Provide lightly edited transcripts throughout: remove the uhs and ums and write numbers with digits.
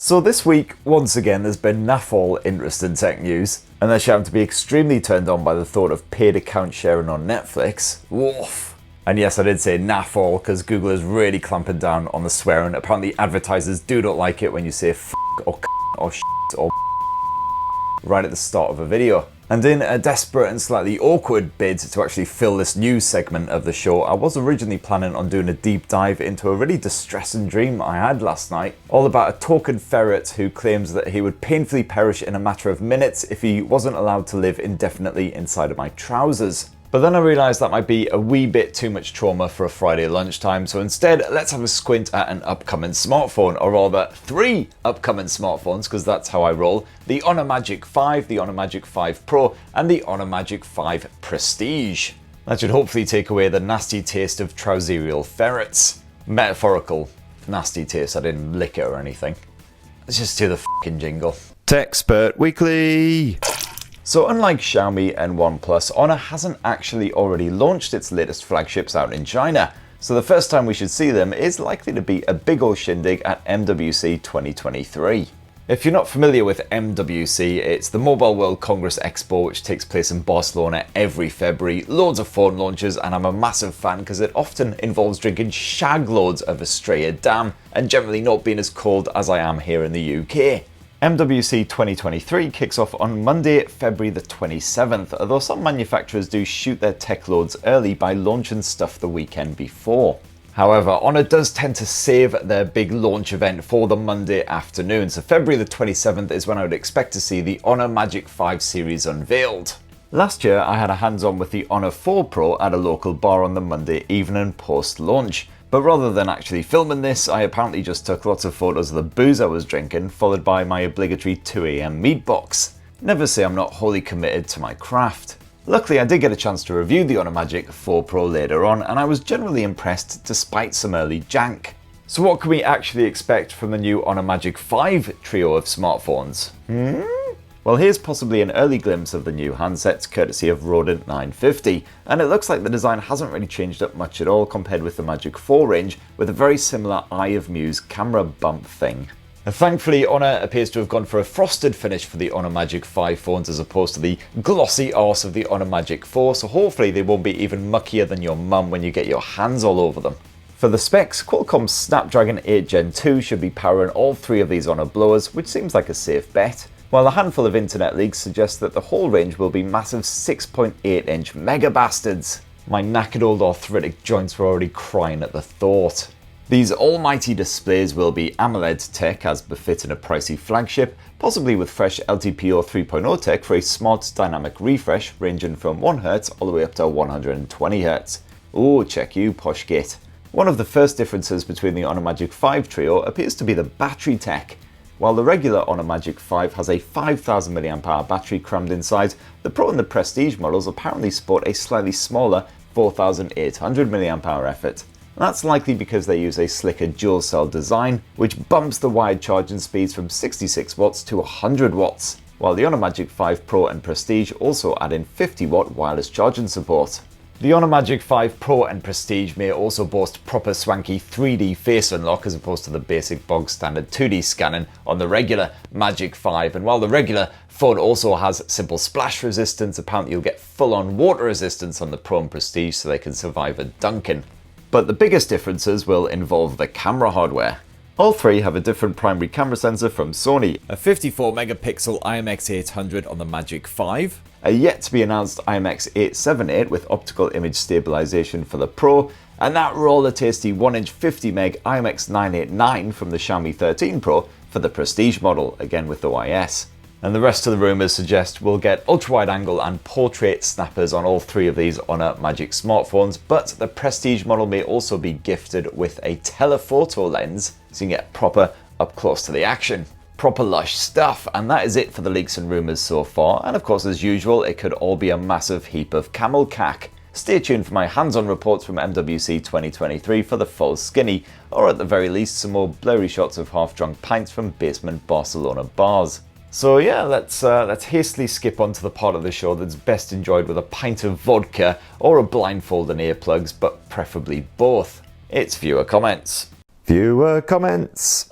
So this week, once again, there's been naff all interest in tech news, unless you happen to be extremely turned on by the thought of paid account sharing on Netflix. Woof. And yes, I did say naff all, because Google is really clamping down on the swearing. Apparently advertisers do not like it when you say f*** or c*** or shit or right at the start of a video. And in a desperate and slightly awkward bid to actually fill this news segment of the show, I was originally planning on doing a deep dive into a really distressing dream I had last night, all about a token ferret who claims that he would painfully perish in a matter of minutes if he wasn't allowed to live indefinitely inside of my trousers. But then I realised that might be a wee bit too much trauma for a Friday lunchtime, so instead let's have a squint at an upcoming smartphone, or rather 3 upcoming smartphones, because that's how I roll. The Honor Magic 5, the Honor Magic 5 Pro, and the Honor Magic 5 Prestige. That should hopefully take away the nasty taste of trouserial ferrets. Metaphorical nasty taste, I didn't lick it or anything. Let's just do the f***ing jingle. Techspert Weekly! So unlike Xiaomi and OnePlus, Honor hasn't actually already launched its latest flagships out in China. So the first time we should see them is likely to be a big ol' shindig at MWC 2023. If you're not familiar with MWC, it's the Mobile World Congress Expo, which takes place in Barcelona every February. Loads of phone launches, and I'm a massive fan because it often involves drinking shag loads of Australia Dam and generally not being as cold as I am here in the UK. MWC 2023 kicks off on Monday, February the 27th, although some manufacturers do shoot their tech loads early by launching stuff the weekend before. However, Honor does tend to save their big launch event for the Monday afternoon, so February the 27th is when I would expect to see the Honor Magic 5 series unveiled. Last year, I had a hands-on with the Honor 4 Pro at a local bar on the Monday evening post-launch. But rather than actually filming this, I apparently just took lots of photos of the booze I was drinking, followed by my obligatory 2 AM meat box. Never say I'm not wholly committed to my craft. Luckily, I did get a chance to review the Honor Magic 4 Pro later on, and I was generally impressed despite some early jank. So what can we actually expect from the new Honor Magic 5 trio of smartphones? Well, here's possibly an early glimpse of the new handsets courtesy of Rodent 950, and it looks like the design hasn't really changed up much at all compared with the Magic 4 range, with a very similar Eye of Muse camera bump thing. And thankfully, Honor appears to have gone for a frosted finish for the Honor Magic 5 phones as opposed to the glossy arse of the Honor Magic 4, so hopefully they won't be even muckier than your mum when you get your hands all over them. For the specs, Qualcomm's Snapdragon 8 Gen 2 should be powering all 3 of these Honor blowers, which seems like a safe bet. While a handful of internet leaks suggest that the whole range will be massive 6.8-inch mega bastards. My knackered old arthritic joints were already crying at the thought. These almighty displays will be AMOLED tech as befitting a pricey flagship, possibly with fresh LTPO 3.0 tech for a smart dynamic refresh ranging from 1Hz all the way up to 120Hz. Ooh, check you, posh git. One of the first differences between the Honor Magic 5 trio appears to be the battery tech. While the regular Honor Magic 5 has a 5000 mAh battery crammed inside, the Pro and the Prestige models apparently sport a slightly smaller 4800 mAh effort. That's likely because they use a slicker dual cell design, which bumps the wired charging speeds from 66 watts to 100 watts, while the Honor Magic 5 Pro and Prestige also add in 50 watt wireless charging support. The Honor Magic 5 Pro and Prestige may also boast proper swanky 3D face unlock as opposed to the basic bog standard 2D scanning on the regular Magic 5, and while the regular phone also has simple splash resistance, apparently you'll get full-on water resistance on the Pro and Prestige so they can survive a dunking. But the biggest differences will involve the camera hardware. All 3 have a different primary camera sensor from Sony, a 54 megapixel IMX800 on the Magic 5, a yet to be announced IMX878 with optical image stabilization for the Pro, and that roller tasty 1-inch 50 meg IMX989 from the Xiaomi 13 Pro for the Prestige model, again with OIS. And the rest of the rumours suggest we'll get ultra-wide angle and portrait snappers on all 3 of these Honor Magic smartphones, but the Prestige model may also be gifted with a telephoto lens, so you can get proper up close to the action. Proper lush stuff, and that is it for the leaks and rumours so far, and of course as usual it could all be a massive heap of camel cack. Stay tuned for my hands-on reports from MWC 2023 for the full skinny, or at the very least some more blurry shots of half-drunk pints from basement Barcelona bars. So yeah, let's hastily skip on to the part of the show that's best enjoyed with a pint of vodka or a blindfold and earplugs, but preferably both. It's viewer comments. Viewer comments.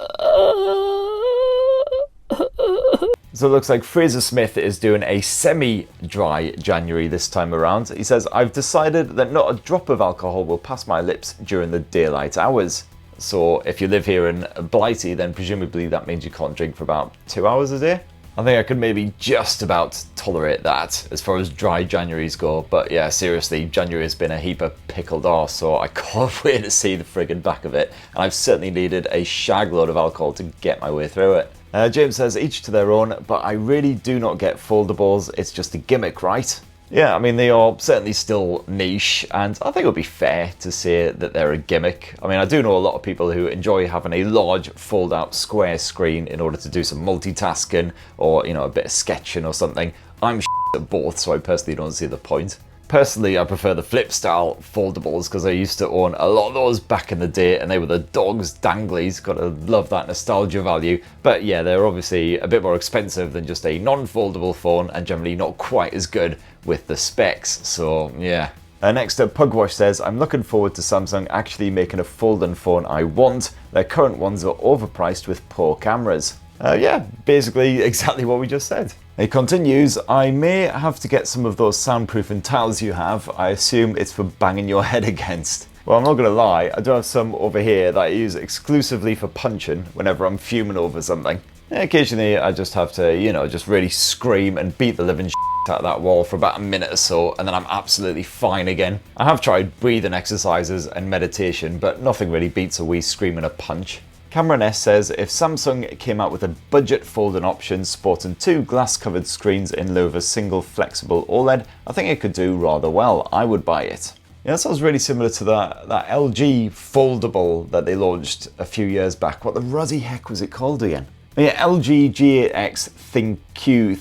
So it looks like Fraser Smith is doing a semi-dry January this time around. He says, I've decided that not a drop of alcohol will pass my lips during the daylight hours. So if you live here in Blighty, then presumably that means you can't drink for about 2 hours a day. I think I could maybe just about tolerate that as far as dry Januaries go. But yeah, seriously, January has been a heap of pickled arse, so I can't wait to see the friggin' back of it. And I've certainly needed a shag load of alcohol to get my way through it. James says, each to their own, but I really do not get foldables. It's just a gimmick, right? Yeah, I mean, they are certainly still niche, and I think it would be fair to say that they're a gimmick. I mean, I do know a lot of people who enjoy having a large fold-out square screen in order to do some multitasking or, you know, a bit of sketching or something. I'm at both, so I personally don't see the point. Personally, I prefer the flip style foldables because I used to own a lot of those back in the day, and they were the dog's danglies. Gotta love that nostalgia value. But yeah, they're obviously a bit more expensive than just a non-foldable phone, and generally not quite as good with the specs. So yeah. Next up, Pugwash says, I'm looking forward to Samsung actually making a fold-in phone I want. Their current ones are overpriced with poor cameras. Yeah, basically exactly what we just said. It continues, I may have to get some of those soundproofing tiles you have. I assume it's for banging your head against. Well, I'm not going to lie, I do have some over here that I use exclusively for punching whenever I'm fuming over something. Occasionally I just have to, you know, just really scream and beat the living out of that wall for about a minute or so, and then I'm absolutely fine again. I have tried breathing exercises and meditation, but nothing really beats a wee scream and a punch. Cameron S says, if Samsung came out with a budget folding option sporting 2 glass-covered screens in lieu of a single flexible OLED, I think it could do rather well. I would buy it. Yeah, that sounds really similar to that LG foldable that they launched a few years back. What the ruddy heck was it called again? Yeah, LG G8X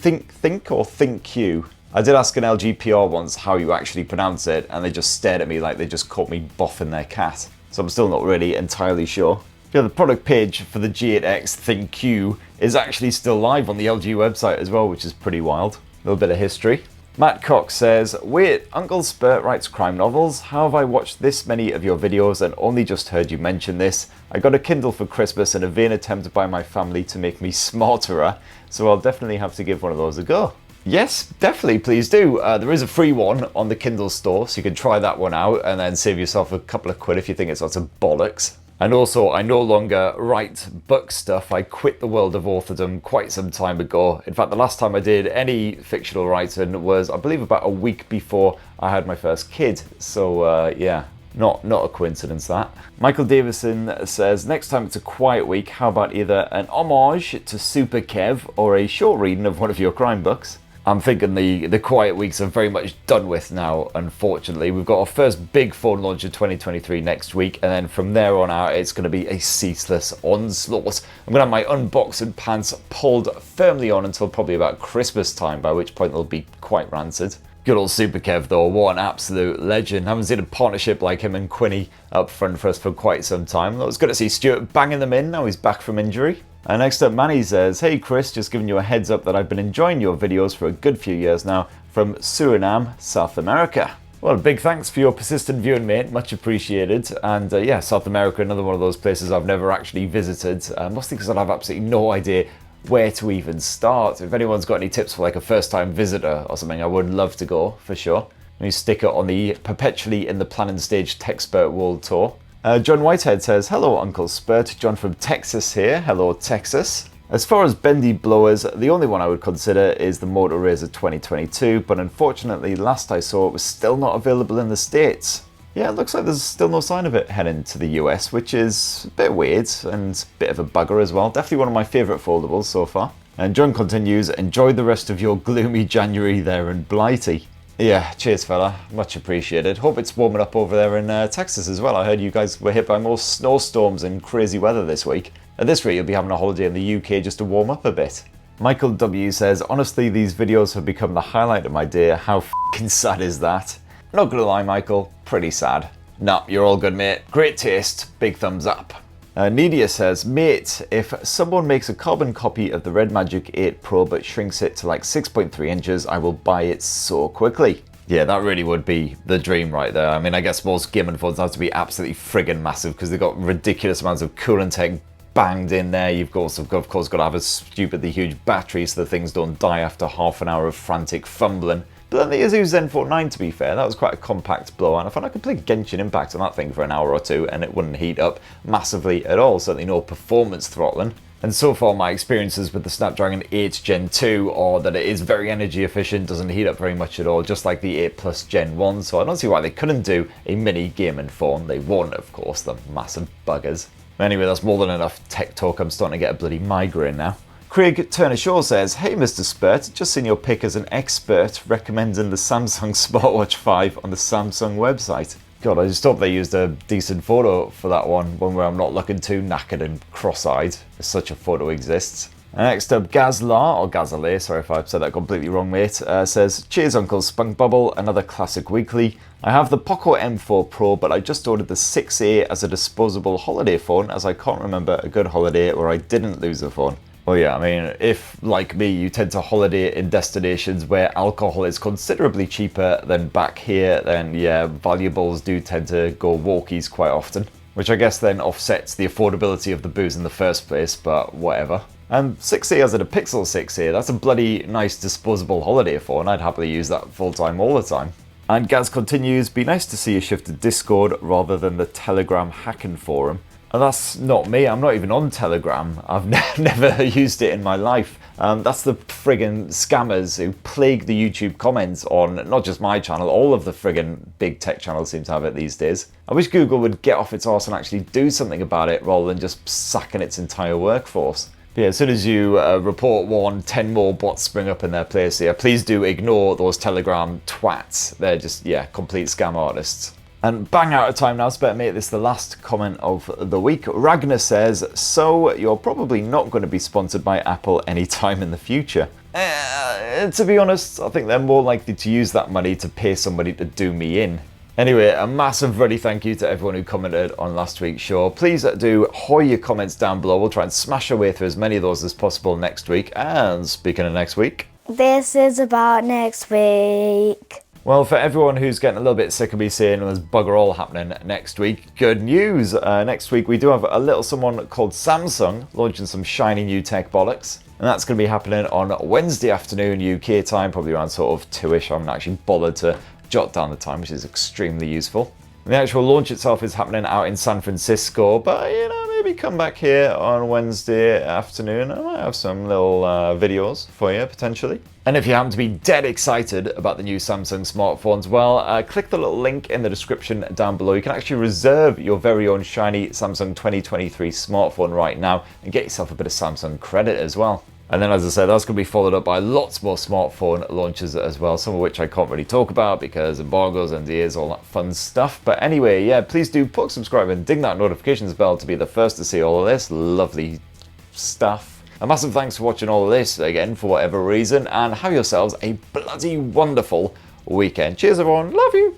ThinQ. I did ask an LG PR once how you actually pronounce it, and they just stared at me like they just caught me boffing their cat. So I'm still not really entirely sure. Yeah, the product page for the G8X ThinQ is actually still live on the LG website as well, which is pretty wild. A little bit of history. Matt Cox says, wait, Uncle Spurt writes crime novels? How have I watched this many of your videos and only just heard you mention this? I got a Kindle for Christmas in a vain attempt by my family to make me smarterer, so I'll definitely have to give one of those a go. Yes, definitely, please do. There is a free one on the Kindle store, so you can try that one out and then save yourself a couple of quid if you think it's lots of bollocks. And also, I no longer write book stuff. I quit the world of authordom quite some time ago. In fact, the last time I did any fictional writing was, I believe, about a week before I had my first kid. So, yeah, not a coincidence that. Michael Davison says, next time it's a quiet week, how about either an homage to Super Kev or a short reading of one of your crime books? I'm thinking the quiet weeks are very much done with now, unfortunately. We've got our first big phone launch of 2023 next week, and then from there on out, it's going to be a ceaseless onslaught. I'm going to have my unboxing pants pulled firmly on until probably about Christmas time, by which point they'll be quite rancid. Good old Super Kev though, what an absolute legend. Haven't seen a partnership like him and Quinny up front for us for quite some time. It was good to see Stuart banging them in, now he's back from injury. And next up, Manny says, hey Chris, just giving you a heads up that I've been enjoying your videos for a good few years now from Suriname, South America. Well, big thanks for your persistent viewing, mate. Much appreciated. And yeah, South America, another one of those places I've never actually visited, mostly because I have absolutely no idea where to even start. If anyone's got any tips for like a first-time visitor or something, I would love to go, for sure. New sticker on the perpetually in the planning stage Techspert World Tour. John Whitehead says, hello Uncle Spurt, John from Texas here. Hello Texas. As far as bendy blowers, the only one I would consider is the Motor Razr 2022, but unfortunately last I saw it was still not available in the States. Yeah, it looks like there's still no sign of it heading to the US, which is a bit weird and a bit of a bugger as well. Definitely one of my favourite foldables so far. And John continues, enjoy the rest of your gloomy January there in Blighty. Yeah, cheers fella, much appreciated. Hope it's warming up over there in Texas as well. I heard you guys were hit by more snowstorms and crazy weather this week. At this rate, you'll be having a holiday in the UK just to warm up a bit. Michael W says, honestly, these videos have become the highlight of my day. How f***ing sad is that? Not gonna lie, Michael, pretty sad. Nah, you're all good, mate. Great taste, big thumbs up. Nidia says, mate, if someone makes a carbon copy of the Red Magic 8 Pro but shrinks it to like 6.3 inches, I will buy it so quickly. Yeah, that really would be the dream right there. I mean, I guess most gaming phones have to be absolutely friggin' massive because they've got ridiculous amounts of cooling tech banged in there. You've also, of course, got to have a stupidly huge battery so the things don't die after half an hour of frantic fumbling. But then the Asus Zenfone 9, to be fair, that was quite a compact blow, and I found I could play Genshin Impact on that thing for an hour or two and it wouldn't heat up massively at all, certainly no performance throttling. And so far my experiences with the Snapdragon 8 Gen 2 are that it is very energy efficient, doesn't heat up very much at all, just like the 8 Plus Gen 1, so I don't see why they couldn't do a mini gaming phone. They won't, of course, the massive buggers. Anyway, that's more than enough tech talk. I'm starting to get a bloody migraine now. Craig Turner-Shaw says, "Hey Mr. Spurt, just seen your pick as an expert recommending the Samsung Smartwatch 5 on the Samsung website." God, I just hope they used a decent photo for that one where I'm not looking too knackered and cross-eyed, if such a photo exists. Next up, Gazlar, or Gazale, sorry if I've said that completely wrong, mate, says, "Cheers Uncle Spunk Bubble, another classic weekly. I have the Poco M4 Pro, but I just ordered the 6A as a disposable holiday phone, as I can't remember a good holiday where I didn't lose a phone." Well, yeah, I mean, if, like me, you tend to holiday in destinations where alcohol is considerably cheaper than back here, then yeah, valuables do tend to go walkies quite often, which I guess then offsets the affordability of the booze in the first place, but whatever. And 6A as in a Pixel 6A, that's a bloody nice disposable holiday phone. I'd happily use that full time all the time. And Gaz continues, "Be nice to see a shift to Discord rather than the Telegram hacking forum." And that's not me, I'm not even on Telegram. I've never used it in my life. That's the friggin' scammers who plague the YouTube comments on not just my channel, all of the friggin' big tech channels seem to have it these days. I wish Google would get off its arse and actually do something about it rather than just sacking its entire workforce. But yeah, as soon as you report one, 10 more bots spring up in their place here. Please do ignore those Telegram twats. They're just, yeah, complete scam artists. And bang out of time now, so better make this the last comment of the week. Ragnar says, "So you're probably not going to be sponsored by Apple anytime in the future." To be honest, I think they're more likely to use that money to pay somebody to do me in. Anyway, a massive bloody thank you to everyone who commented on last week's show. Please do hoy your comments down below. We'll try and smash our way through as many of those as possible next week. And speaking of next week, this is about next week. Well, for everyone who's getting a little bit sick of me saying there's bugger all happening next week, good news. Next week we do have a little someone called Samsung launching some shiny new tech bollocks. And that's going to be happening on Wednesday afternoon UK time, probably around sort of 2ish. I haven't actually bothered to jot down the time, which is extremely useful. The actual launch itself is happening out in San Francisco, but you know, maybe come back here on Wednesday afternoon. I might have some little videos for you potentially. And if you happen to be dead excited about the new Samsung smartphones, well, click the little link in the description down below. You can actually reserve your very own shiny Samsung 2023 smartphone right now and get yourself a bit of Samsung credit as well. And then, as I said, that's going to be followed up by lots more smartphone launches as well, some of which I can't really talk about because embargoes, NDAs, all that fun stuff. But anyway, yeah, please do subscribe and ding that notifications bell to be the first to see all of this lovely stuff. A massive thanks for watching all of this again for whatever reason, and have yourselves a bloody wonderful weekend. Cheers everyone, love you!